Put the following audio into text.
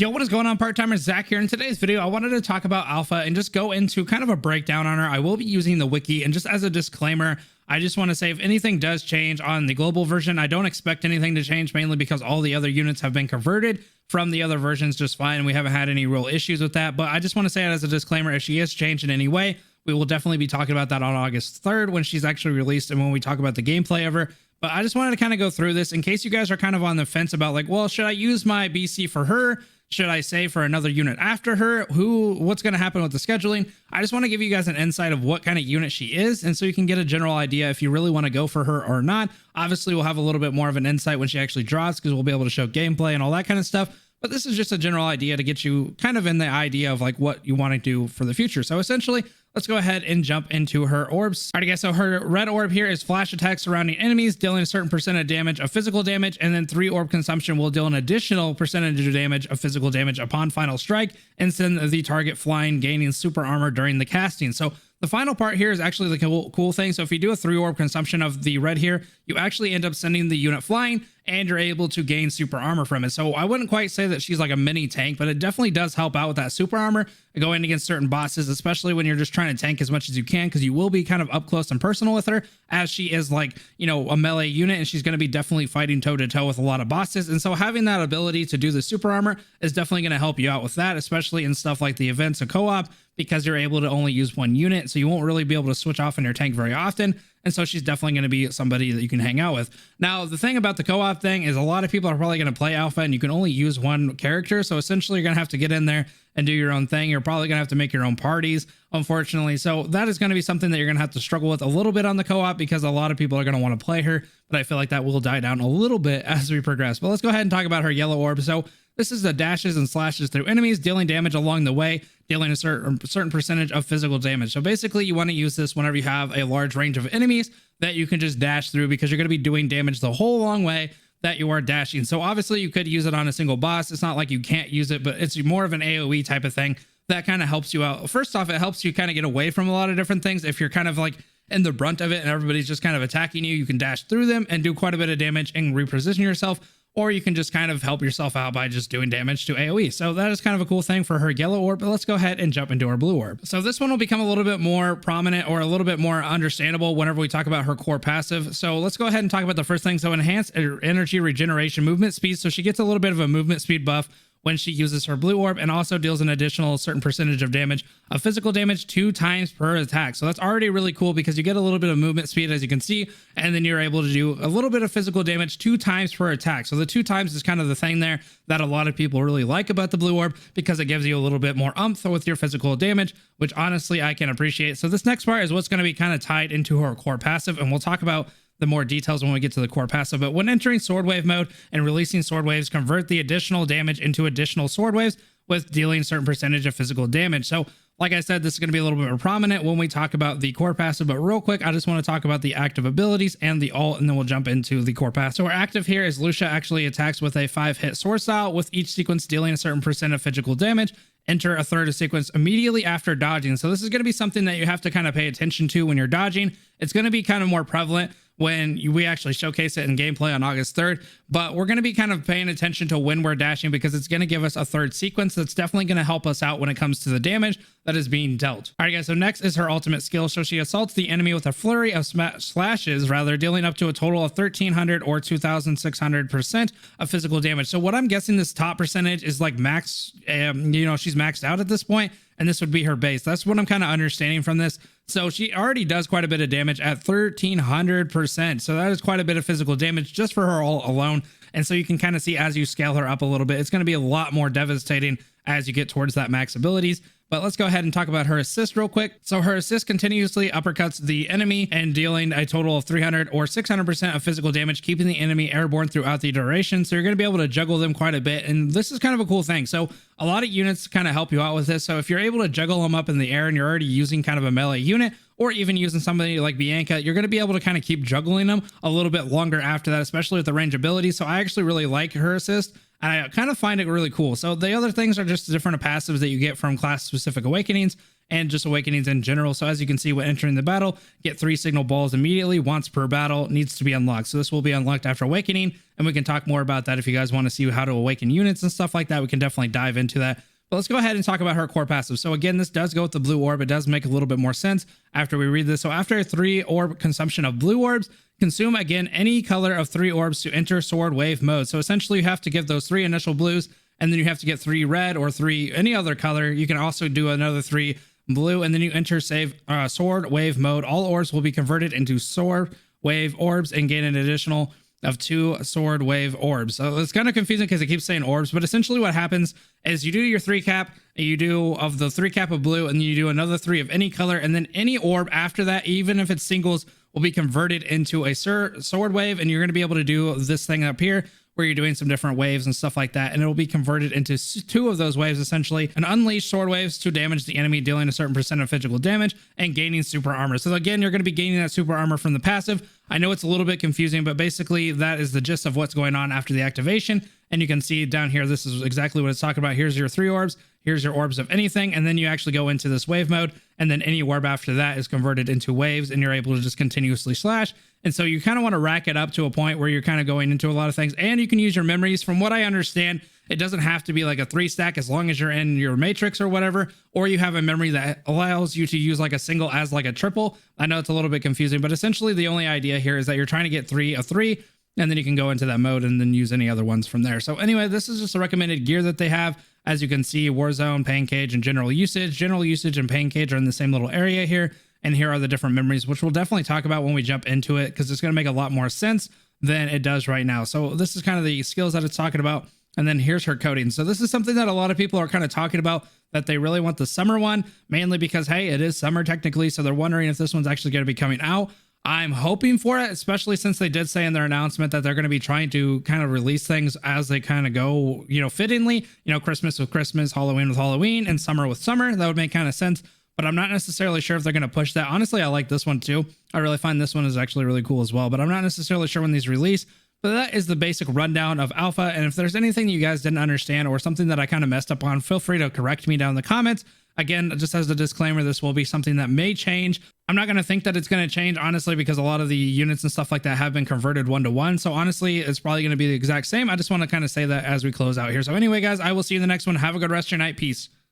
Yo, what is going on? PartTimerZack here. In today's video, I wanted to talk about Alpha and just go into kind of a breakdown on her. I will be using the wiki, and just as a disclaimer, I just want to say if anything does change on the global version, I don't expect anything to change, mainly because all the other units have been converted from the other versions just fine. We haven't had any real issues with that, but I just want to say it as a disclaimer, if she is changed in any way, we will definitely be talking about that on August 3rd when she's actually released and when we talk about the gameplay of her. But I just wanted to kind of go through this in case you guys are kind of on the fence about like, well, should I use my BC for her? Should I say for another unit after her? What's going to happen with the scheduling? I just want to give you guys an insight of what kind of unit she is, and so you can get a general idea if you really want to go for her or not. Obviously, we'll have a little bit more of an insight when she actually drops because we'll be able to show gameplay and all that kind of stuff. But this is just a general idea to get you kind of in the idea of like what you want to do for the future. So essentially, let's go ahead and jump into her orbs. Alrighty guys, so her red orb here is flash attacks surrounding enemies, dealing a certain percent of damage of physical damage, and then 3 orb consumption will deal an additional percentage of damage of physical damage upon final strike and send the target flying, gaining super armor during the casting. So the final part here is actually the cool thing. So if you do a 3 orb consumption of the red here, you actually end up sending the unit flying and you're able to gain super armor from it. So I wouldn't quite say that she's like a mini tank, but it definitely does help out with that super armor going against certain bosses, especially when you're just trying to tank as much as you can, because you will be kind of up close and personal with her, as she is like, you know, a melee unit, and she's going to be definitely fighting toe to toe with a lot of bosses. And so having that ability to do the super armor is definitely going to help you out with that, especially in stuff like the events and co-op, because you're able to only use one unit, so you won't really be able to switch off in your tank very often. And so she's definitely going to be somebody that you can hang out with. Now, the thing about the co-op thing is a lot of people are probably going to play alpha and you can only use one character. So essentially you're going to have to get in there and do your own thing. You're probably going to have to make your own parties, unfortunately. So that is going to be something that you're going to have to struggle with a little bit on the co-op, because a lot of people are going to want to play her. But I feel like that will die down a little bit as we progress. But let's go ahead and talk about her yellow orb. So this is the dashes and slashes through enemies, dealing damage along the way, dealing a certain percentage of physical damage. So basically you want to use this whenever you have a large range of enemies that you can just dash through, because you're going to be doing damage the whole long way that you are dashing. So obviously you could use it on a single boss. It's not like you can't use it, but it's more of an AoE type of thing that kind of helps you out. First off, it helps you kind of get away from a lot of different things. If you're kind of like in the brunt of it and everybody's just kind of attacking you, you can dash through them and do quite a bit of damage and reposition yourself. Or you can just kind of help yourself out by just doing damage to AoE. So that is kind of a cool thing for her yellow orb, but let's go ahead and jump into her blue orb. So this one will become a little bit more prominent or a little bit more understandable whenever we talk about her core passive. So let's go ahead and talk about the first thing. So enhanced energy regeneration movement speed. So she gets a little bit of a movement speed buff when she uses her blue orb, and also deals an additional certain percentage of damage of physical damage 2 times per attack. So that's already really cool because you get a little bit of movement speed, as you can see, and then you're able to do a little bit of physical damage 2 times per attack. So the 2 times is kind of the thing there that a lot of people really like about the blue orb, because it gives you a little bit more oomph with your physical damage, which honestly I can appreciate. So this next part is what's going to be kind of tied into her core passive, and we'll talk about the more details when we get to the core passive. But when entering sword wave mode and releasing sword waves, convert the additional damage into additional sword waves with dealing a certain percentage of physical damage. So like I said, this is going to be a little bit more prominent when we talk about the core passive, but real quick, I just want to talk about the active abilities and the ult, and then we'll jump into the core passive. So our active here is Lucia actually attacks with a 5-hit sword style, with each sequence dealing a certain percent of physical damage. Enter a third of sequence immediately after dodging. So this is going to be something that you have to kind of pay attention to when you're dodging. It's going to be kind of more prevalent when we actually showcase it in gameplay on August 3rd, but we're going to be kind of paying attention to when we're dashing, because it's going to give us a third sequence that's definitely going to help us out when it comes to the damage that is being dealt. All right guys, so next is her ultimate skill. So she assaults the enemy with a flurry of slashes, dealing up to a total of 1300 or 2600% of physical damage. So what I'm guessing this top percentage is like max, you know, she's maxed out at this point, and this would be her base. That's what I'm kind of understanding from this. So she already does quite a bit of damage at 1300%. So that is quite a bit of physical damage just for her all alone. And so you can kind of see as you scale her up a little bit, it's going to be a lot more devastating as you get towards that max abilities. But let's go ahead and talk about her assist real quick. So her assist continuously uppercuts the enemy and dealing a total of 300 or 600% of physical damage, keeping the enemy airborne throughout the duration. So you're going to be able to juggle them quite a bit. And this is kind of a cool thing. So a lot of units kind of help you out with this. So if you're able to juggle them up in the air and you're already using kind of a melee unit, or even using somebody like Bianca, you're going to be able to kind of keep juggling them a little bit longer after that, especially with the range ability. So I actually really like her assist, and I kind of find it really cool. So the other things are just different passives that you get from class specific awakenings and just awakenings in general. So as you can see, when entering the battle, get 3 signal balls immediately once per battle, needs to be unlocked. So this will be unlocked after awakening, and we can talk more about that if you guys want to see how to awaken units and stuff like that. We can definitely dive into that. But let's go ahead and talk about her core passive. So again, this does go with the blue orb. It does make a little bit more sense after we read this. So after 3 orb consumption of blue orbs, consume again any color of 3 orbs to enter sword wave mode. So essentially you have to give those 3 initial blues, and then you have to get 3 red or 3 any other color. You can also do another 3 blue, and then you enter sword wave mode. All orbs will be converted into sword wave orbs and gain an additional of 2 sword wave orbs. So it's kind of confusing because it keeps saying orbs, but essentially what happens is you do your 3 cap, you do of the 3 cap of blue, and then you do another 3 of any color, and then any orb after that, even if it's singles, will be converted into a sword wave, and you're going to be able to do this thing up here where you're doing some different waves and stuff like that, and it will be converted into 2 of those waves essentially, and unleash sword waves to damage the enemy, dealing a certain percent of physical damage and gaining super armor. So again, you're going to be gaining that super armor from the passive. I know it's a little bit confusing, but basically that is the gist of what's going on after the activation. And you can see down here, this is exactly what it's talking about. Here's your 3 orbs, here's your orbs of anything, and then you actually go into this wave mode, and then any orb after that is converted into waves, and you're able to just continuously slash. And so you kind of want to rack it up to a point where you're kind of going into a lot of things, and you can use your memories. From what I understand, it doesn't have to be like a 3 stack as long as you're in your matrix or whatever, or you have a memory that allows you to use like a single as like a triple. I know it's a little bit confusing, but essentially the only idea here is that you're trying to get 3 of 3, and then you can go into that mode and then use any other ones from there. So anyway, this is just a recommended gear that they have. As you can see, Warzone, Pain Cage, and General Usage. General Usage and Pain Cage are in the same little area here. And here are the different memories, which we'll definitely talk about when we jump into it, because it's going to make a lot more sense than it does right now. So this is kind of the skills that it's talking about. And then here's her coding. So this is something that a lot of people are kind of talking about, that they really want the summer one, mainly because, hey, it is summer technically. So they're wondering if this one's actually going to be coming out. I'm hoping for it, especially since they did say in their announcement that they're going to be trying to kind of release things as they kind of go, fittingly, Christmas with Christmas, Halloween with Halloween, and summer with summer. That would make kind of sense, but I'm not necessarily sure if they're going to push that. Honestly, I like this one too. I really find this one is actually really cool as well, but I'm not necessarily sure when these release. But that is the basic rundown of alpha. And if there's anything that you guys didn't understand or something that I kind of messed up on, feel free to correct me down in the comments. Again, just as a disclaimer, this will be something that may change. I'm not going to think that it's going to change, honestly, because a lot of the units and stuff like that have been converted 1-to-1. So honestly, it's probably going to be the exact same. I just want to kind of say that as we close out here. So anyway, guys, I will see you in the next one. Have a good rest of your night. Peace.